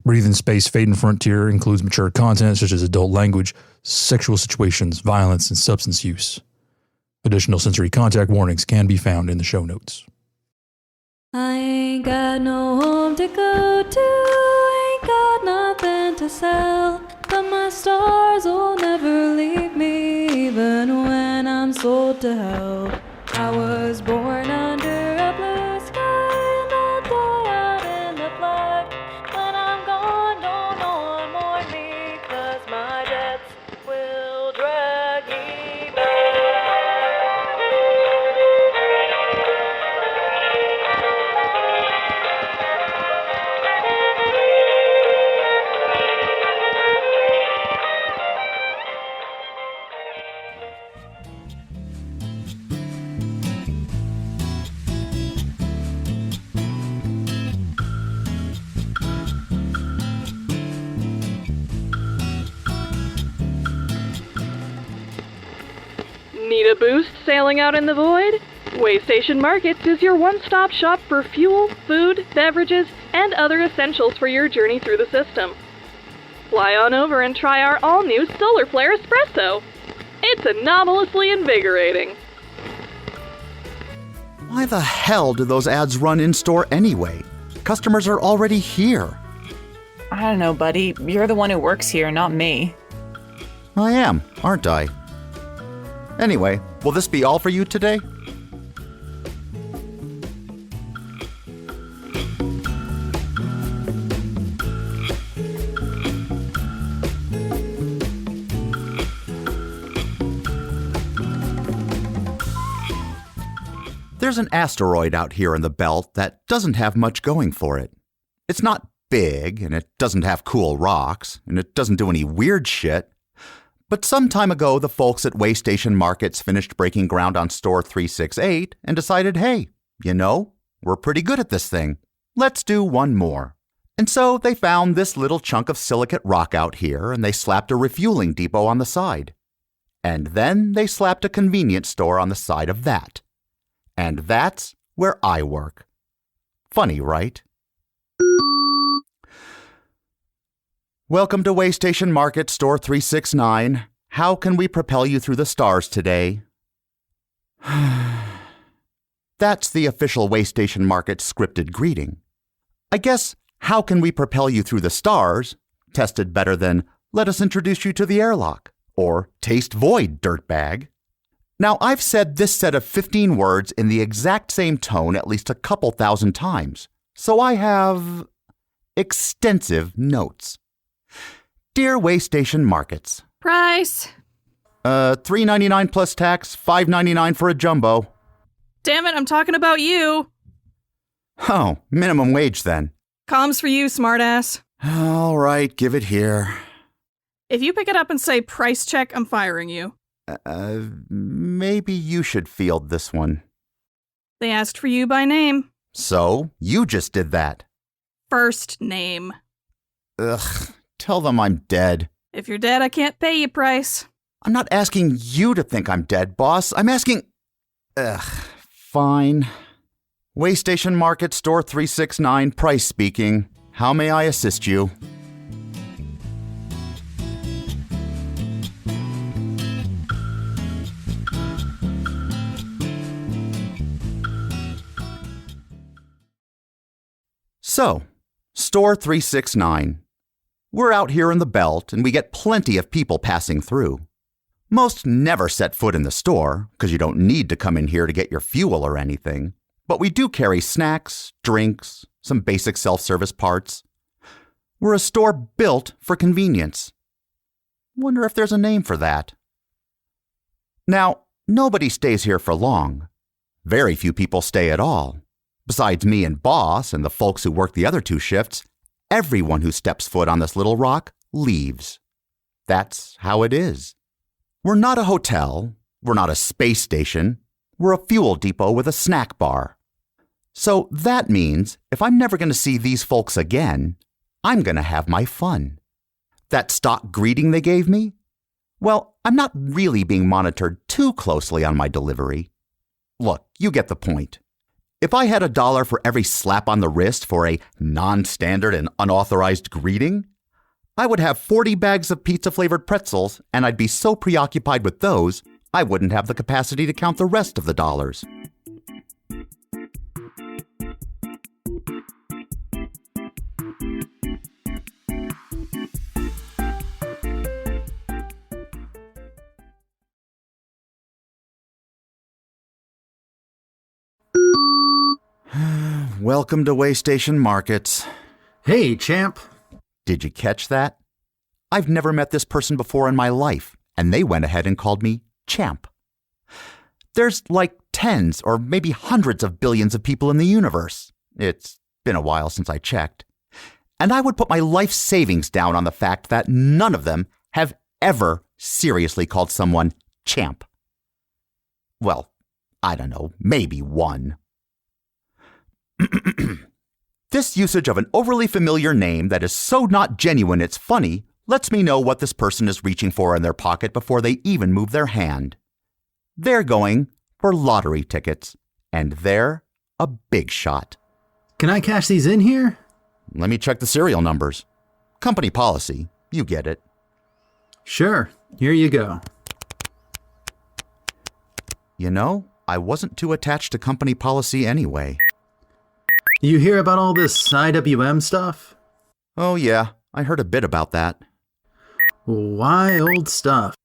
Breathe in Space Fade and Frontier includes mature content such as adult language, sexual situations, violence, and substance use. Additional sensory contact warnings can be found in the show notes. I ain't got no home to go to, ain't got nothing to sell, but my stars will never leave me, even when I'm sold to hell. I was born under a blue sky, and I'll die out in the black. When I'm gone, don't no one mourn me, 'cause my debts will drag me back. Need a boost sailing out in the void? Waystation Markets is your one-stop shop for fuel, food, beverages, and other essentials for your journey through the system. Fly on over and try our all-new Solar Flare Espresso. It's anomalously invigorating. Why the hell do those ads run in-store anyway? Customers are already here. I don't know, buddy. You're the one who works here, not me. I am, aren't I? Anyway, will this be all for you today? There's an asteroid out here in the belt that doesn't have much going for it. It's not big, and it doesn't have cool rocks, and it doesn't do any weird shit. But some time ago, the folks at Waystation Markets finished breaking ground on Store 368 and decided, hey, you know, we're pretty good at this thing. Let's do one more. And so they found this little chunk of silicate rock out here, and they slapped a refueling depot on the side. And then they slapped a convenience store on the side of that. And that's where I work. Funny, right? Welcome to Waystation Market, Store 369. How can we propel you through the stars today? That's the official Waystation Market scripted greeting. I guess, how can we propel you through the stars tested better than, let us introduce you to the airlock, or taste void, dirtbag. Now, I've said this set of 15 words in the exact same tone at least a couple thousand times, so I have extensive notes. Dear Waystation Markets. Price. $3.99 plus tax, $5.99 for a jumbo. Damn it, I'm talking about you. Oh, minimum wage then. Comms for you, smartass. All right, give it here. If you pick it up and say price check, I'm firing you. Maybe you should field this one. They asked for you by name. So, you just did that. First name. Ugh, tell them I'm dead. If you're dead, I can't pay you, Price. I'm not asking you to think I'm dead, boss. I'm asking... fine. Waystation Market, Store 369, Price speaking. How may I assist you? So, Store 369. We're out here in the belt, and we get plenty of people passing through. Most never set foot in the store, because you don't need to come in here to get your fuel or anything. But we do carry snacks, drinks, some basic self-service parts. We're a store built for convenience. Wonder if there's a name for that. Now, nobody stays here for long. Very few people stay at all. Besides me and boss and the folks who work the other two shifts, everyone who steps foot on this little rock leaves. That's how it is. We're not a hotel. We're not a space station. We're a fuel depot with a snack bar. So that means if I'm never going to see these folks again, I'm going to have my fun. That stock greeting they gave me? Well, I'm not really being monitored too closely on my delivery. Look, you get the point. If I had $1 for every slap on the wrist for a non-standard and unauthorized greeting, I would have 40 bags of pizza-flavored pretzels, and I'd be so preoccupied with those, I wouldn't have the capacity to count the rest of the dollars. Welcome to Waystation Markets. Hey, champ. Did you catch that? I've never met this person before in my life, and they went ahead and called me champ. There's like tens or maybe hundreds of billions of people in the universe. It's been a while since I checked. And I would put my life savings down on the fact that none of them have ever seriously called someone champ. Well, I don't know, maybe one. This usage of an overly familiar name that is so not genuine it's funny lets me know what this person is reaching for in their pocket before they even move their hand. They're going for lottery tickets, and they're a big shot. Can I cash these in here? Let me check the serial numbers. Company policy, you get it. Sure, here you go. You know, I wasn't too attached to company policy anyway. You hear about all this IWM stuff? Oh yeah, I heard a bit about that. Wild stuff.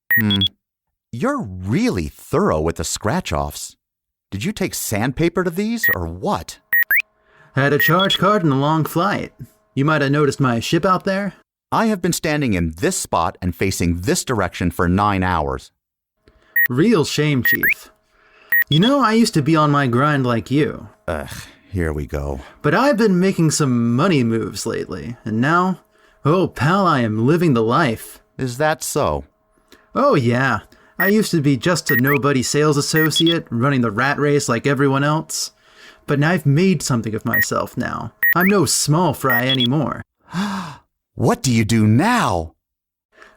You're really thorough with the scratch-offs. Did you take sandpaper to these, or what? Had a charge card and a long flight. You might have noticed my ship out there. I have been standing in this spot and facing this direction for 9 hours. Real shame, Chief. You know, I used to be on my grind like you. Here we go. But I've been making some money moves lately, and now, oh pal, I am living the life. Is that so? Oh yeah, I used to be just a nobody sales associate, running the rat race like everyone else. But I've made something of myself now. I'm no small fry anymore. What do you do now?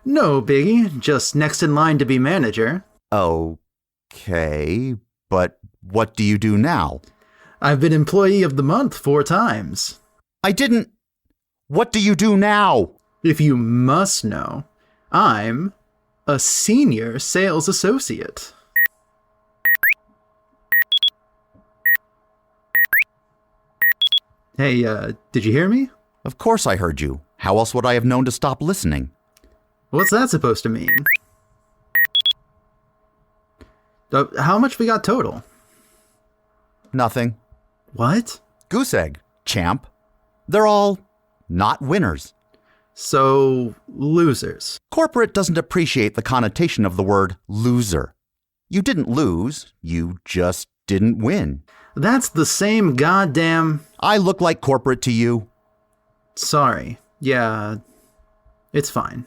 No biggie, just next in line to be manager. Okay, but what do you do now? I've been employee of the month 4 times. I didn't... What do you do now? If you must know, I'm a senior sales associate. Hey, did you hear me? Of course I heard you. How else would I have known to stop listening? What's that supposed to mean? How much we got total? Nothing. What? Goose egg, champ. They're all not winners. So, losers. Corporate doesn't appreciate the connotation of the word loser. You didn't lose, you just didn't win. That's the same goddamn... I look like corporate to you? Sorry. Yeah, it's fine.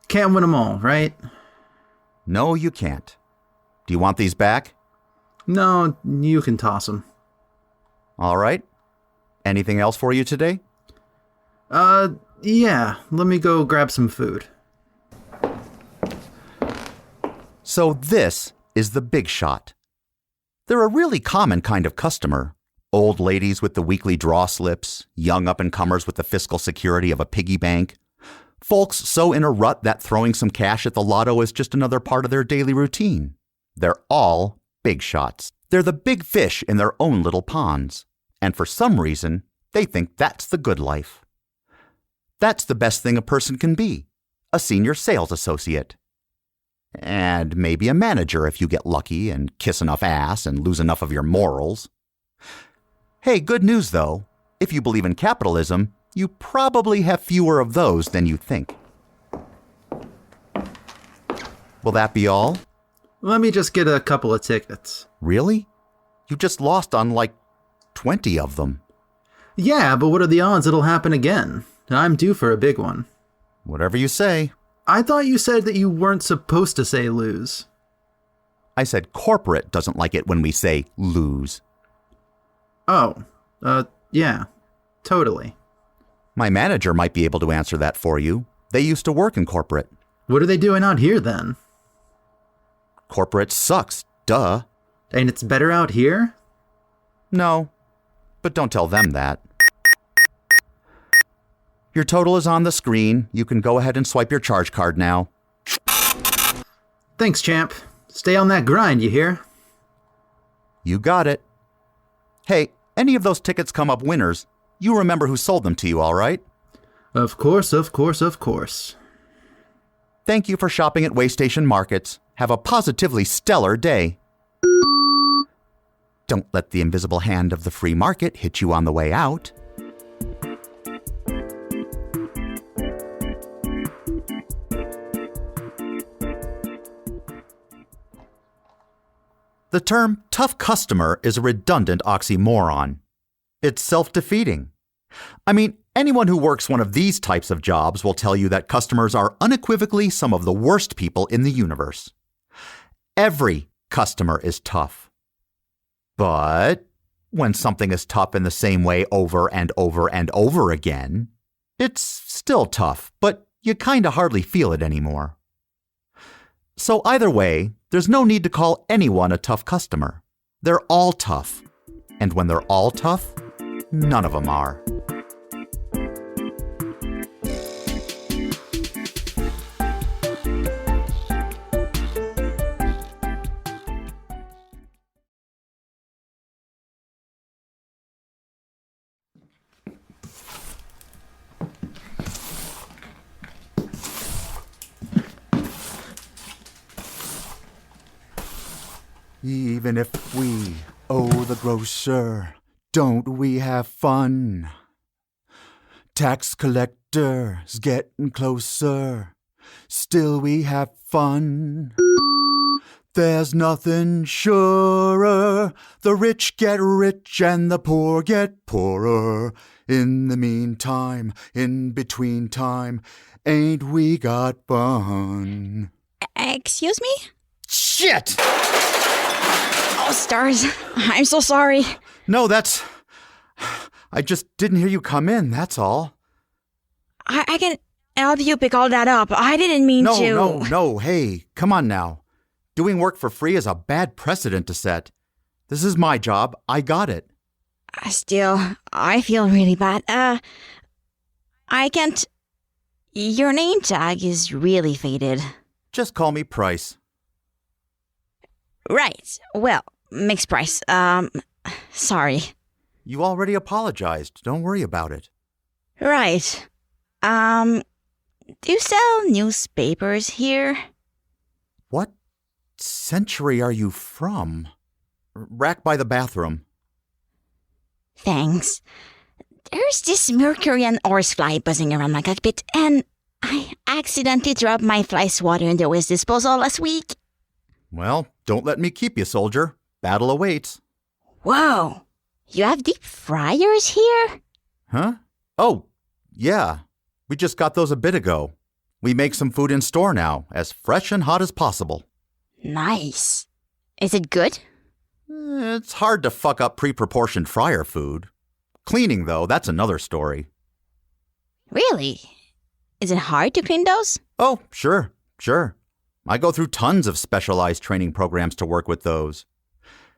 Can't win them all, right? No, you can't. Do you want these back? No, you can toss them. All right. Anything else for you today? Yeah. Let me go grab some food. So this is the big shot. They're a really common kind of customer. Old ladies with the weekly draw slips, young up-and-comers with the fiscal security of a piggy bank, folks so in a rut that throwing some cash at the lotto is just another part of their daily routine. They're all big shots. They're the big fish in their own little ponds. And for some reason, they think that's the good life. That's the best thing a person can be, a senior sales associate. And maybe a manager if you get lucky and kiss enough ass and lose enough of your morals. Hey, good news though. If you believe in capitalism, you probably have fewer of those than you think. Will that be all? Let me just get a couple of tickets. Really? You just lost on like 20 of them. Yeah, but what are the odds it'll happen again? I'm due for a big one. Whatever you say. I thought you said that you weren't supposed to say lose. I said corporate doesn't like it when we say lose. Oh, yeah, totally. My manager might be able to answer that for you. They used to work in corporate. What are they doing out here then? Corporate sucks, duh. And it's better out here? No, but don't tell them that. Your total is on the screen. You can go ahead and swipe your charge card now. Thanks, champ. Stay on that grind, you hear? You got it. Hey, any of those tickets come up winners, you remember who sold them to you, all right? Of course, of course, of course. Thank you for shopping at Waystation Markets. Have a positively stellar day. Don't let the invisible hand of the free market hit you on the way out. The term tough customer is a redundant oxymoron. It's self-defeating. I mean, anyone who works one of these types of jobs will tell you that customers are unequivocally some of the worst people in the universe. Every customer is tough. But when something is tough in the same way over and over and over again, it's still tough, but you kinda hardly feel it anymore. So either way, there's no need to call anyone a tough customer. They're all tough. And when they're all tough, none of them are. Even if we owe the grocer, don't we have fun? Tax collectors getting closer, still we have fun. There's nothing surer, the rich get rich and the poor get poorer. In the meantime, in between time, ain't we got fun? Excuse me? Shit! Oh, stars. I'm so sorry. No, I just didn't hear you come in, that's all. I can help you pick all that up. I didn't mean to. No, hey, come on now. Doing work for free is a bad precedent to set. This is my job. I got it. Still, I feel really bad. I can't... Your name tag is really faded. Just call me Price. Right. Well, mixed price. Sorry. You already apologized. Don't worry about it. Right. Do you sell newspapers here? What century are you from? Rack by the bathroom. Thanks. There's this Mercurian horsefly buzzing around my cockpit, and I accidentally dropped my fly swatter in the waste disposal last week. Well, don't let me keep you, soldier. Battle awaits. Whoa! You have deep fryers here? Huh? Oh, yeah. We just got those a bit ago. We make some food in store now, as fresh and hot as possible. Nice. Is it good? It's hard to fuck up pre-proportioned fryer food. Cleaning, though, that's another story. Really? Is it hard to clean those? Oh, sure. I go through tons of specialized training programs to work with those.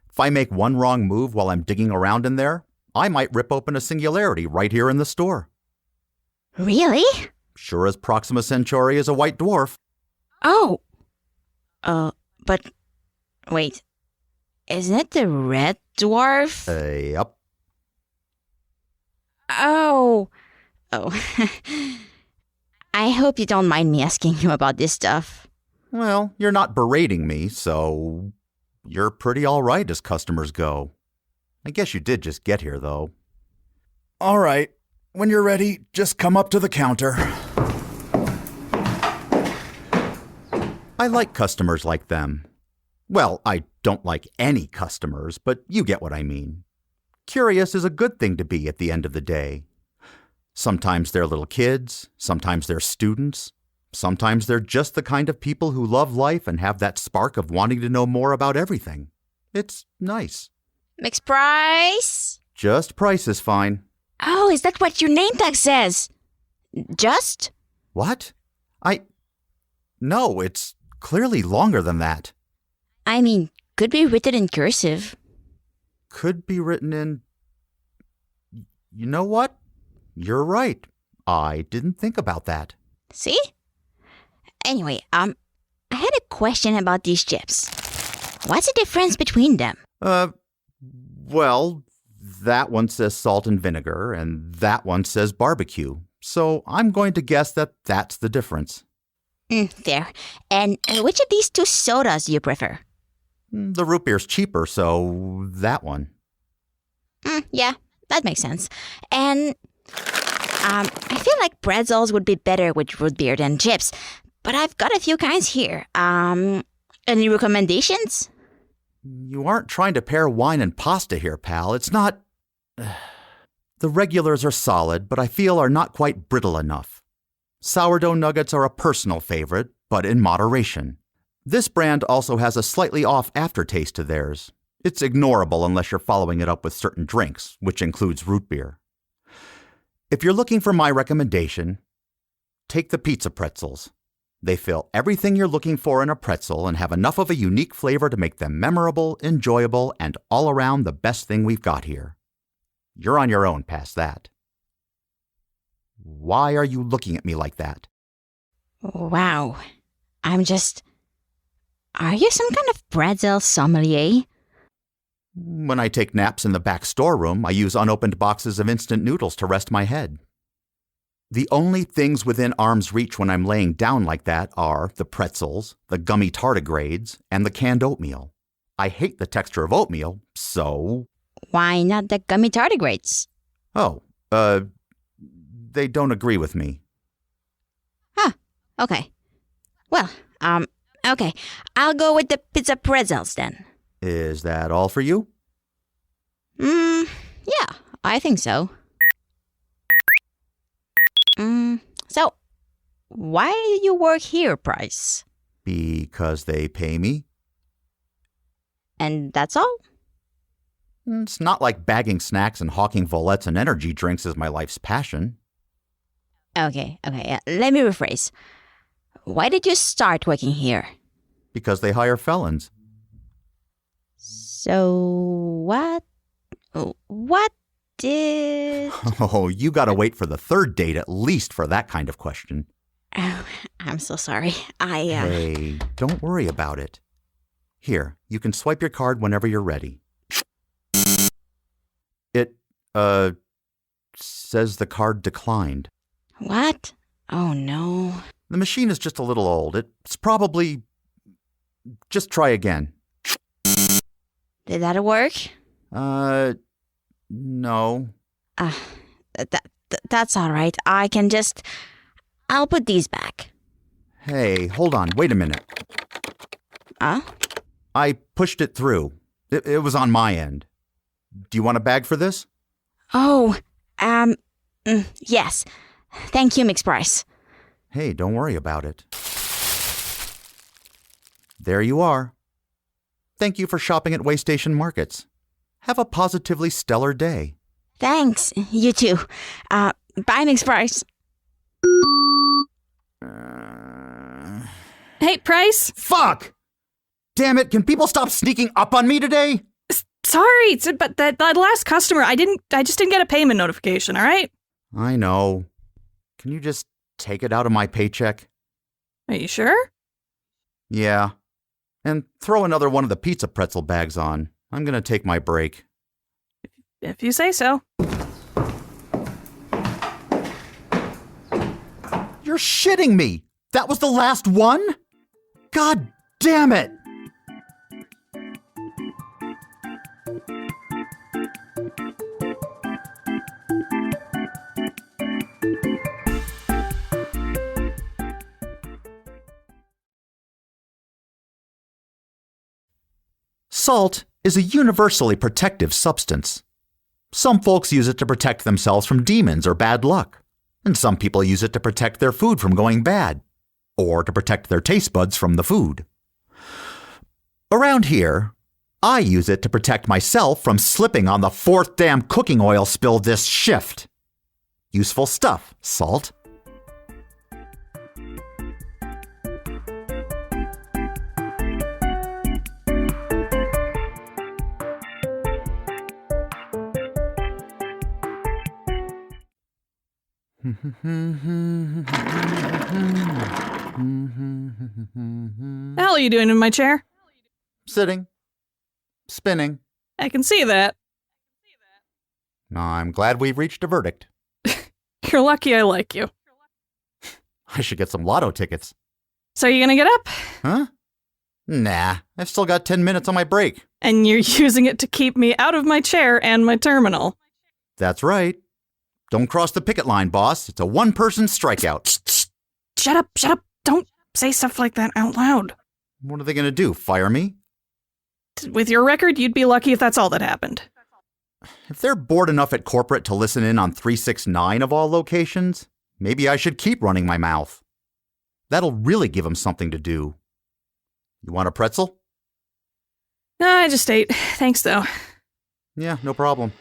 If I make one wrong move while I'm digging around in there, I might rip open a singularity right here in the store. Really? Sure as Proxima Centauri is a white dwarf. Oh. But wait. Isn't it the red dwarf? Yep. Oh. I hope you don't mind me asking you about this stuff. Well, you're not berating me, so you're pretty all right as customers go. I guess you did just get here, though. All right. When you're ready, just come up to the counter. I like customers like them. Well, I don't like any customers, but you get what I mean. Curious is a good thing to be at the end of the day. Sometimes they're little kids, sometimes they're students, sometimes they're just the kind of people who love life and have that spark of wanting to know more about everything. It's nice. Mixed price? Just price is fine. Oh, is that what your name tag says? Just? What? No, it's clearly longer than that. I mean, could be written in cursive. could be written in... You know what? You're right. I didn't think about that. See? Anyway, I had a question about these chips. What's the difference between them? Well, that one says salt and vinegar, and that one says barbecue. So I'm going to guess that that's the difference. Fair. And which of these two sodas do you prefer? The root beer's cheaper, so that one. Yeah, that makes sense. And I feel like pretzels would be better with root beer than chips, but I've got a few kinds here. Any recommendations? You aren't trying to pair wine and pasta here, pal. It's not... The regulars are solid, but I feel are not quite brittle enough. Sourdough nuggets are a personal favorite, but in moderation. This brand also has a slightly off aftertaste to theirs. It's ignorable unless you're following it up with certain drinks, which includes root beer. If you're looking for my recommendation, take the pizza pretzels. They fill everything you're looking for in a pretzel and have enough of a unique flavor to make them memorable, enjoyable, and all around the best thing we've got here. You're on your own past that. Why are you looking at me like that? Wow. Are you some kind of pretzel sommelier? When I take naps in the back storeroom, I use unopened boxes of instant noodles to rest my head. The only things within arm's reach when I'm laying down like that are the pretzels, the gummy tardigrades, and the canned oatmeal. I hate the texture of oatmeal, so... Why not the gummy tardigrades? Oh, they don't agree with me. Huh, okay. Well, okay. I'll go with the pizza pretzels then. Is that all for you? Yeah, I think so. So, why do you work here, Price? Because they pay me. And that's all? It's not like bagging snacks and hawking volettes and energy drinks is my life's passion. Okay, let me rephrase. Why did you start working here? Because they hire felons. So, what did... Oh, you gotta wait for the third date at least for that kind of question. Oh, I'm so sorry. Hey, don't worry about it. Here, you can swipe your card whenever you're ready. It, says the card declined. What? Oh, no. The machine is just a little old. It's probably... Just try again. Did that work? No. That's all right. I'll put these back. Hey, hold on. Wait a minute. I pushed it through. It was on my end. Do you want a bag for this? Oh, yes. Thank you, Mix Price. Hey, don't worry about it. There you are. Thank you for shopping at Waystation Markets. Have a positively stellar day. Thanks. You too. Bye, Mix Price. Hey, Price. Fuck! Damn it, can people stop sneaking up on me today? Sorry, but that last customer, I just didn't get a payment notification, all right? I know. Can you just take it out of my paycheck? Are you sure? Yeah. And throw another one of the pizza pretzel bags on. I'm gonna take my break. If you say so. You're shitting me! That was the last one? God damn it! Salt is a universally protective substance. Some folks use it to protect themselves from demons or bad luck, and some people use it to protect their food from going bad, or to protect their taste buds from the food. Around here, I use it to protect myself from slipping on the 4th damn cooking oil spill this shift. Useful stuff, salt. The hell are you doing in my chair? Sitting. Spinning. I can see that. I'm glad we've reached a verdict. You're lucky I like you. I should get some lotto tickets. So you gonna get up? Huh? Nah, I've still got 10 minutes on my break. And you're using it to keep me out of my chair and my terminal. That's right. Don't cross the picket line, boss. It's a one-person strikeout. Shut up. Don't say stuff like that out loud. What are they going to do, fire me? With your record, you'd be lucky if that's all that happened. If they're bored enough at corporate to listen in on 369 of all locations, maybe I should keep running my mouth. That'll really give them something to do. You want a pretzel? No, I just ate. Thanks, though. Yeah, no problem.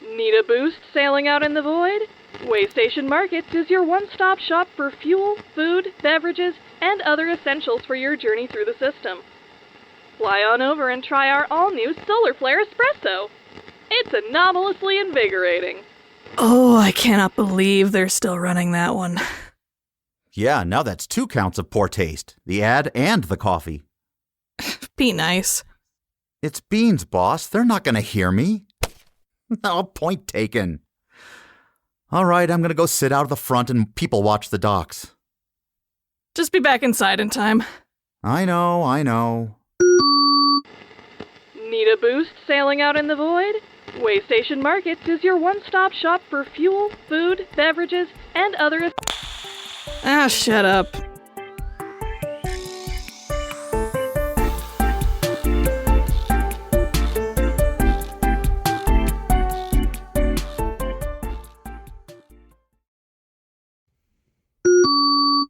Need a boost sailing out in the void? Waystation Markets is your one-stop shop for fuel, food, beverages, and other essentials for your journey through the system. Fly on over and try our all-new Solar Flare Espresso. It's anomalously invigorating. Oh, I cannot believe they're still running that one. Yeah, now that's 2 counts of poor taste. The ad and the coffee. Be nice. It's beans, boss. They're not going to hear me. No, point taken. All right, I'm going to go sit out of the front and people watch the docks. Just be back inside in time. I know. Need a boost sailing out in the void? Waystation Markets is your one-stop shop for fuel, food, beverages, and other... Ah, shut up.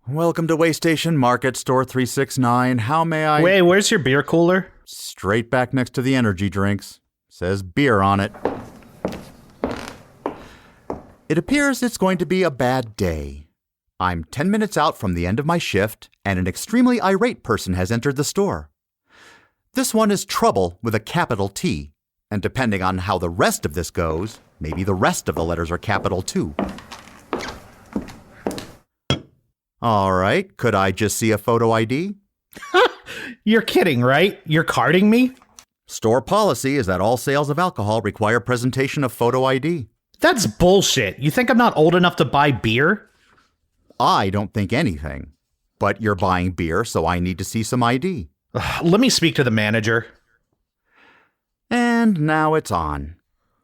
Welcome to Waystation Market, Store 369. How may I... Wait, where's your beer cooler? Straight back next to the energy drinks. Says beer on it. It appears it's going to be a bad day. I'm 10 minutes out from the end of my shift, and an extremely irate person has entered the store. This one is Trouble with a capital T, and depending on how the rest of this goes, maybe the rest of the letters are capital too. All right, could I just see a photo ID? You're kidding, right? You're carding me? Store policy is that all sales of alcohol require presentation of photo ID. That's bullshit. You think I'm not old enough to buy beer? I don't think anything. But you're buying beer, so I need to see some ID. Let me speak to the manager. And now it's on.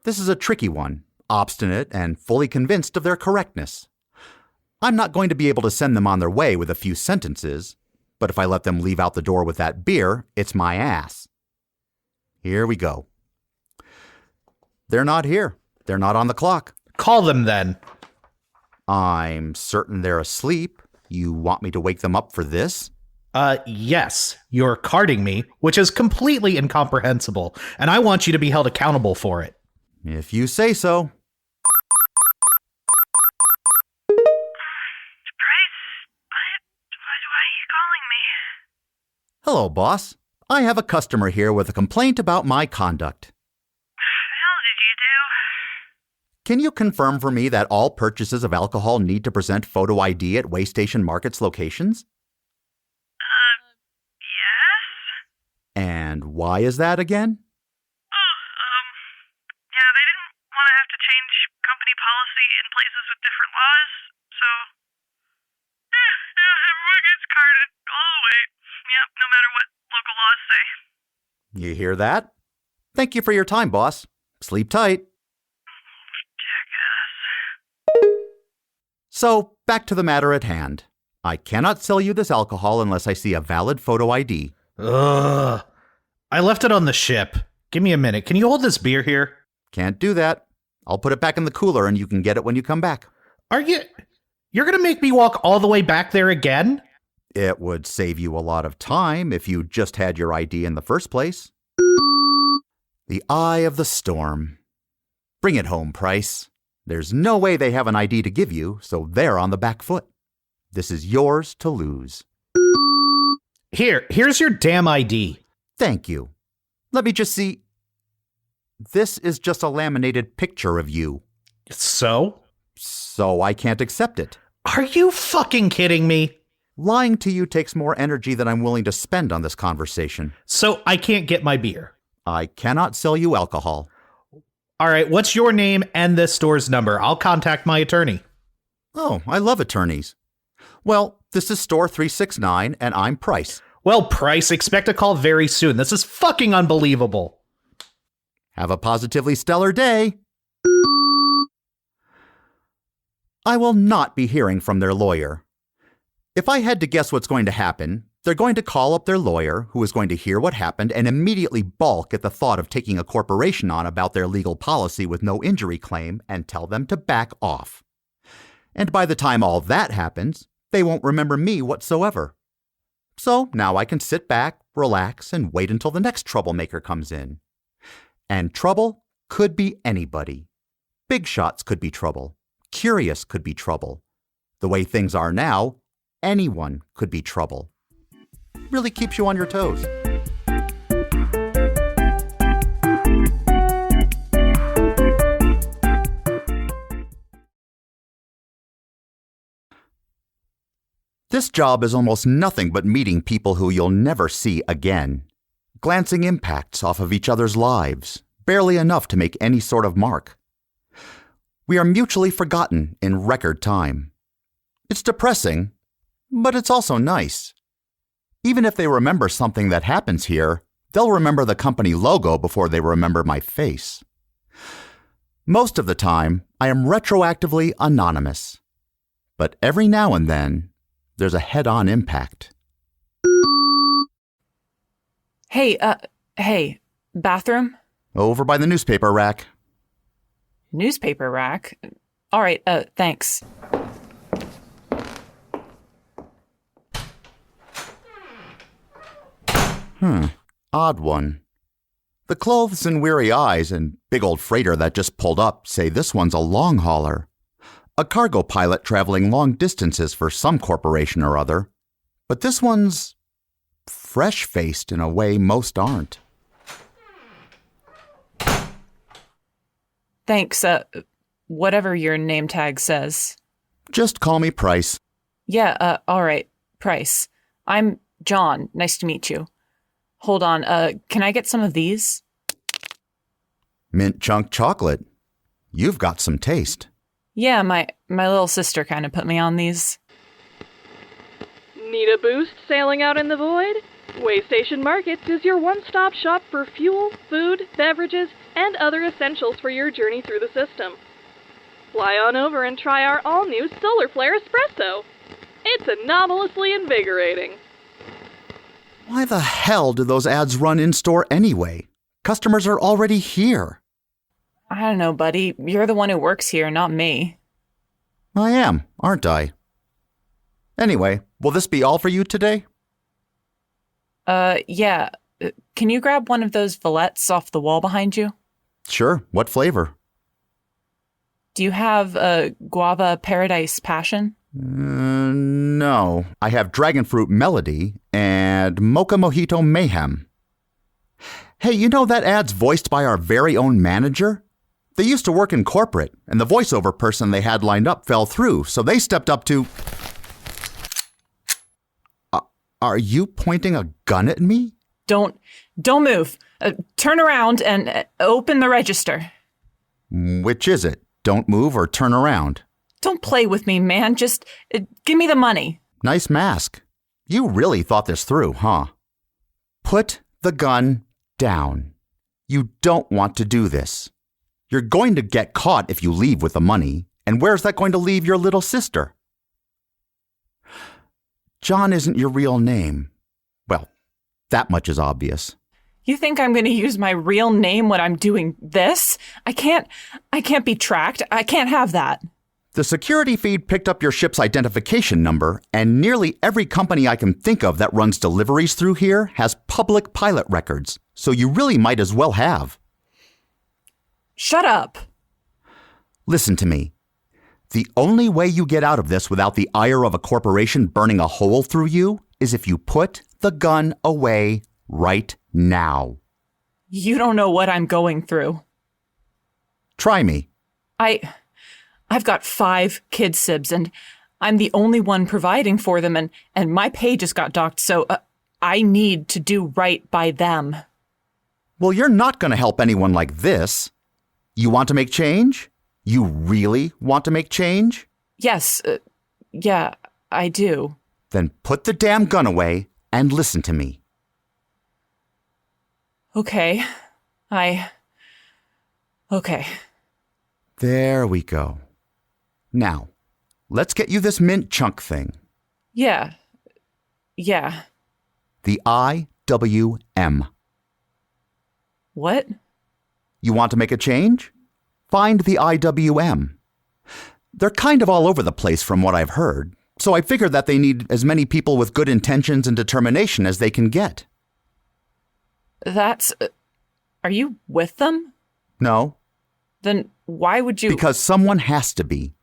This is a tricky one, obstinate and fully convinced of their correctness. I'm not going to be able to send them on their way with a few sentences, but if I let them leave out the door with that beer, it's my ass. Here we go. They're not here. They're not on the clock. Call them then. I'm certain they're asleep. You want me to wake them up for this? Yes. You're carding me, which is completely incomprehensible, and I want you to be held accountable for it. If you say so. Hello, boss. I have a customer here with a complaint about my conduct. The hell did you do? Can you confirm for me that all purchases of alcohol need to present photo ID at Waystation Markets locations? Yes? And why is that again? Yeah, they didn't want to have to change company policy in places with different laws, so... everyone gets carded all the way. Yep, no matter what local laws say. You hear that? Thank you for your time, boss. Sleep tight. Jackass. So, back to the matter at hand. I cannot sell you this alcohol unless I see a valid photo ID. Ugh. I left it on the ship. Give me a minute. Can you hold this beer here? Can't do that. I'll put it back in the cooler and you can get it when you come back. You're gonna make me walk all the way back there again? It would save you a lot of time if you just had your ID in the first place. The eye of the storm. Bring it home, Price. There's no way they have an ID to give you, so they're on the back foot. This is yours to lose. Here's your damn ID. Thank you. Let me just see. This is just a laminated picture of you. So? So I can't accept it. Are you fucking kidding me? Lying to you takes more energy than I'm willing to spend on this conversation. So I can't get my beer. I cannot sell you alcohol. All right, what's your name and this store's number? I'll contact my attorney. Oh, I love attorneys. Well, this is Store 369, and I'm Price. Well, Price, expect a call very soon. This is fucking unbelievable. Have a positively stellar day. I will not be hearing from their lawyer. If I had to guess what's going to happen, they're going to call up their lawyer, who is going to hear what happened and immediately balk at the thought of taking a corporation on about their legal policy with no injury claim and tell them to back off. And by the time all that happens, they won't remember me whatsoever. So now I can sit back, relax, and wait until the next troublemaker comes in. And trouble could be anybody. Big shots could be trouble. Curious could be trouble. The way things are now, anyone could be trouble. Really keeps you on your toes. This job is almost nothing but meeting people who you'll never see again. Glancing impacts off of each other's lives, barely enough to make any sort of mark. We are mutually forgotten in record time. It's depressing, but it's also nice. Even if they remember something that happens here, they'll remember the company logo before they remember my face. Most of the time, I am retroactively anonymous. But every now and then, there's a head-on impact. Hey, bathroom? Over by the newspaper rack. Newspaper rack? All right, thanks. Odd one. The clothes and weary eyes and big old freighter that just pulled up say this one's a long hauler. A cargo pilot traveling long distances for some corporation or other. But this one's fresh-faced in a way most aren't. Thanks, whatever your name tag says. Just call me Price. Yeah, all right, Price. I'm John. Nice to meet you. Hold on, can I get some of these? Mint chunk chocolate. You've got some taste. Yeah, my little sister kind of put me on these. Need a boost sailing out in the void? Waystation Markets is your one-stop shop for fuel, food, beverages, and other essentials for your journey through the system. Fly on over and try our all-new Solar Flare Espresso. It's anomalously invigorating. Why the hell do those ads run in-store anyway? Customers are already here. I don't know, buddy. You're the one who works here, not me. I am, aren't I? Anyway, will this be all for you today? Yeah. Can you grab one of those valettes off the wall behind you? Sure. What flavor? Do you have guava paradise passion? No. I have dragon fruit melody and mocha mojito mayhem. Hey, you know that ad's voiced by our very own manager? They used to work in corporate, and the voiceover person they had lined up fell through, so they stepped up to... Are you pointing a gun at me? Don't move. Turn around and open the register. Which is it? Don't move or turn around? Don't play with me, man. Just give me the money. Nice mask. You really thought this through, huh? Put the gun down. You don't want to do this. You're going to get caught if you leave with the money, and where's that going to leave your little sister? John isn't your real name. Well, that much is obvious. You think I'm going to use my real name when I'm doing this? I can't be tracked. I can't have that. The security feed picked up your ship's identification number, and nearly every company I can think of that runs deliveries through here has public pilot records, so you really might as well have. Shut up. Listen to me. The only way you get out of this without the ire of a corporation burning a hole through you is if you put the gun away right now. You don't know what I'm going through. Try me. I I've got 5 kid sibs, and I'm the only one providing for them, and my pay just got docked, so I need to do right by them. Well, you're not going to help anyone like this. You want to make change? You really want to make change? Yes, yeah, I do. Then put the damn gun away and listen to me. Okay. Okay. There we go. Now, let's get you this mint chunk thing. Yeah. The IWM. What? You want to make a change? Find the IWM. They're kind of all over the place from what I've heard, so I figured that they need as many people with good intentions and determination as they can get. That's... are you with them? No. Then why would you... Because someone has to be.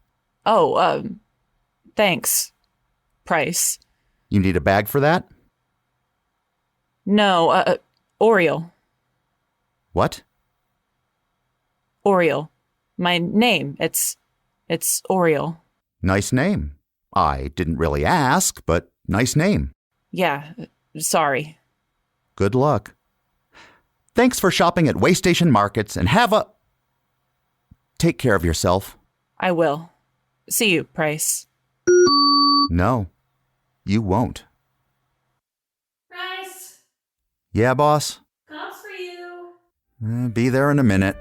Oh, thanks, Price. You need a bag for that? No, Oriole. What? Oriole. My name, it's Oriole. Nice name. I didn't really ask, but nice name. Yeah, sorry. Good luck. Thanks for shopping at Waystation Markets and have a... Take care of yourself. I will. See you, Price. No, you won't. Price, Yeah, boss? cops for you. Be there in a minute.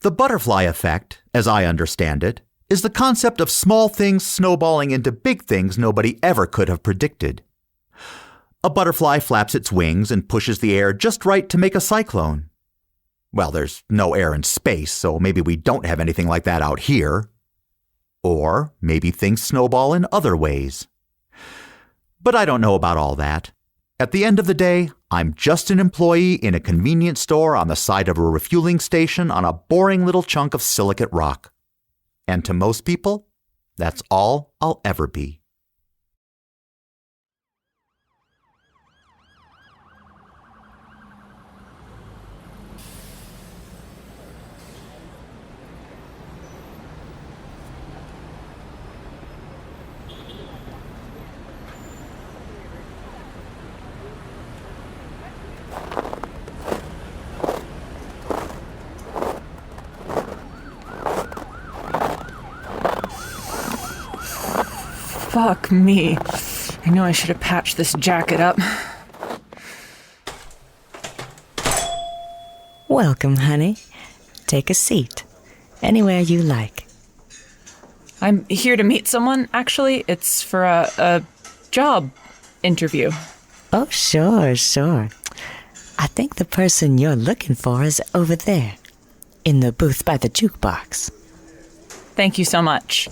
The butterfly effect, as I understand it, is the concept of small things snowballing into big things nobody ever could have predicted. A butterfly flaps its wings and pushes the air just right to make a cyclone. Well, there's no air in space, so maybe we don't have anything like that out here. Or maybe things snowball in other ways. But I don't know about all that. At the end of the day, I'm just an employee in a convenience store on the side of a refueling station on a boring little chunk of silicate rock. And to most people, that's all I'll ever be. Fuck me. I knew I should have patched this jacket up. Welcome, honey. Take a seat. Anywhere you like. I'm here to meet someone, actually. It's for a job interview. Oh, sure. I think the person you're looking for is over there, in the booth by the jukebox. Thank you so much.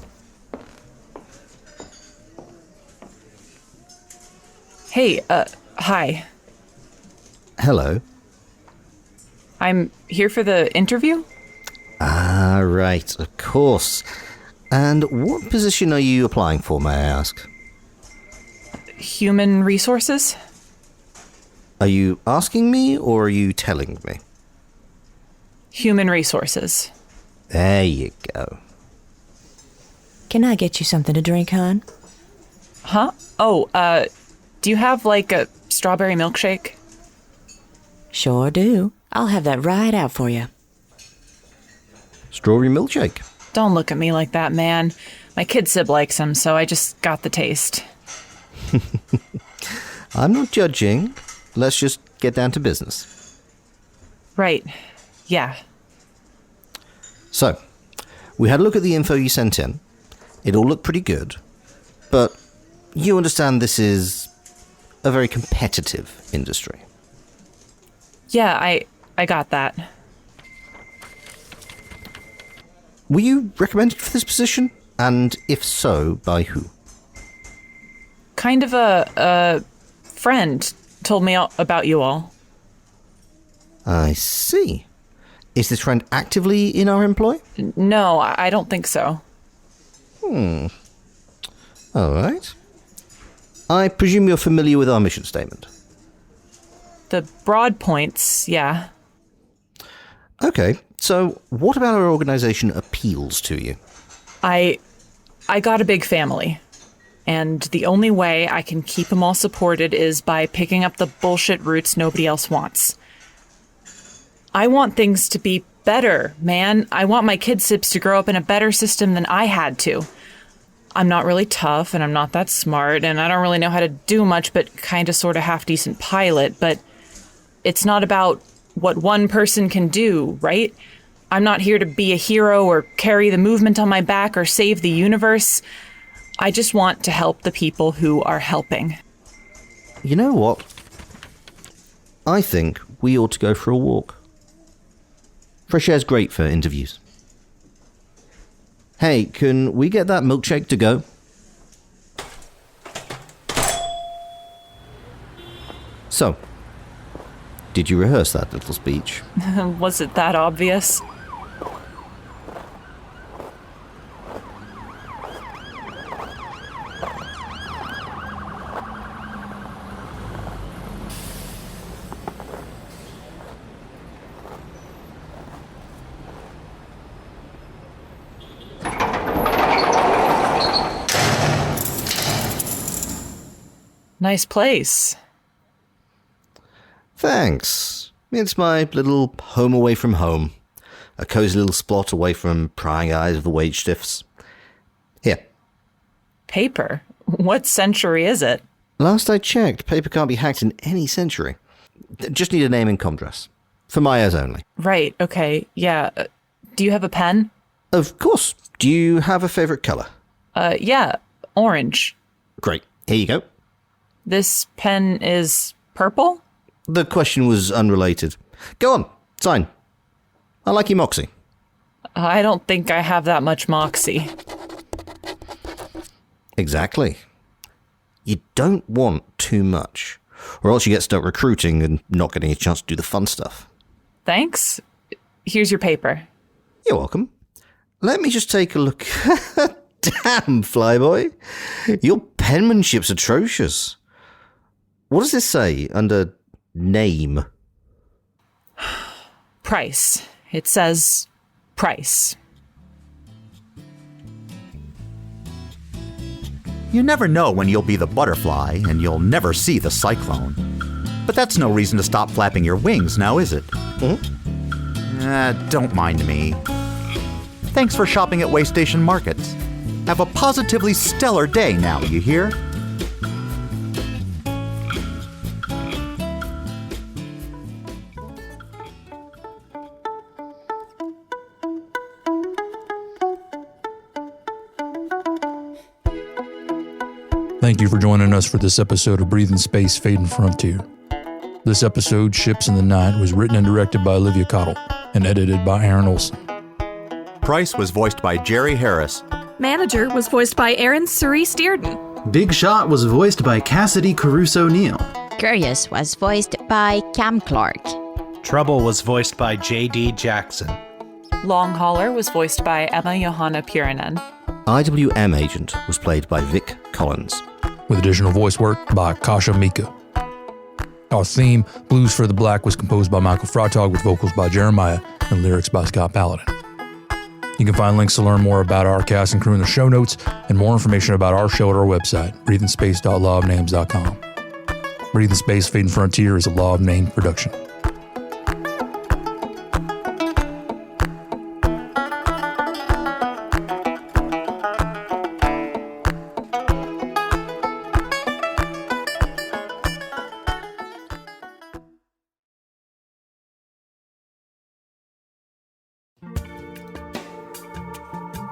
Hey, hi. Hello. I'm here for the interview? Ah, right, of course. And what position are you applying for, may I ask? Human resources? Are you asking me or are you telling me? Human resources. There you go. Can I get you something to drink, hon? Huh? Oh, do you have, like, a strawberry milkshake? Sure do. I'll have that right out for you. Strawberry milkshake. Don't look at me like that, man. My kid sib likes them, so I just got the taste. I'm not judging. Let's just get down to business. Right. Yeah. So, we had a look at the info you sent in. It all looked pretty good. But you understand this is a very competitive industry. Yeah, I got that. Were you recommended for this position? And if so, by who? Kind of a friend told me about you all. I see. Is this friend actively in our employ? No, I don't think so. All right. I presume you're familiar with our mission statement. The broad points, yeah. Okay, so what about our organization appeals to you? I got a big family, and the only way I can keep them all supported is by picking up the bullshit roots nobody else wants. I want things to be better, man. I want my kid Sips to grow up in a better system than I had to. I'm not really tough, and I'm not that smart, and I don't really know how to do much but kind of sort of half-decent pilot, but it's not about what one person can do, right? I'm not here to be a hero or carry the movement on my back or save the universe. I just want to help the people who are helping. You know what? I think we ought to go for a walk. Fresh air's great for interviews. Hey, can we get that milkshake to go? So, did you rehearse that little speech? Was it that obvious? Nice place. Thanks. It's my little home away from home. A cozy little spot away from prying eyes of the wage stiffs. Here. Paper? What century is it? Last I checked, paper can't be hacked in any century. Just need a name and contrast. For my ears only. Right, okay, yeah. Do you have a pen? Of course. Do you have a favorite color? Yeah, orange. Great. Here you go. This pen is purple? The question was unrelated. Go on, sign. I like your moxie. I don't think I have that much moxie. Exactly. You don't want too much, or else you get stuck recruiting and not getting a chance to do the fun stuff. Thanks. Here's your paper. You're welcome. Let me just take a look. Damn, Flyboy. Your penmanship's atrocious. What does this say under name? Price. It says price. You never know when you'll be the butterfly, and you'll never see the cyclone. But that's no reason to stop flapping your wings, now is it? Don't mind me. Thanks for shopping at Waystation Markets. Have a positively stellar day now, you hear? Thank you for joining us for this episode of Breathing Space, Fading Frontier. This episode, Ships in the Night, was written and directed by Olivia Cottle and edited by Aaron Olson. Price was voiced by Jerry Harris. Manager was voiced by Eryn Cerise. Big Shot was voiced by Cassidy Caruso-Neal. Curious was voiced by Cam Clark. Trouble was voiced by J.D. Jackson. Long Hauler was voiced by Emma Johanna Puranen. IWM Agent was played by Vic Collins. With additional voice work by Kasha Mika. Our theme, Blues for the Black, was composed by Michael Freitag with vocals by Jeremiah and lyrics by Scott Paladin. You can find links to learn more about our cast and crew in the show notes and more information about our show at our website, breathingspace.lawofnames.com. Breathing Space, Fading Frontier is a Law of Name production.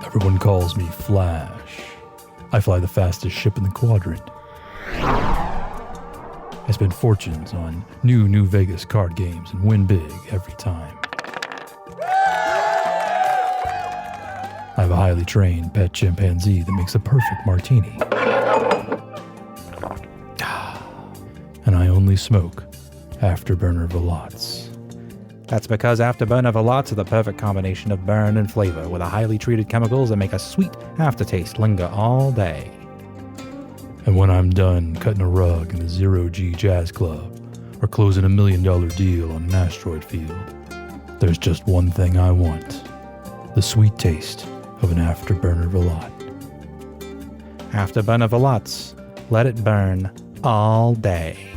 Everyone calls me Flash. I fly the fastest ship in the quadrant. I spend fortunes on New Vegas card games and win big every time. I have a highly trained pet chimpanzee that makes a perfect martini. And I only smoke Afterburner Velots. That's because Afterburner Velots are the perfect combination of burn and flavor with the highly treated chemicals that make a sweet aftertaste linger all day. And when I'm done cutting a rug in the Zero G Jazz Club, or closing $1 million deal on an asteroid field. There's just one thing I want. The sweet taste of an afterburner veloute. Afterburner veloutes. Let it burn all day.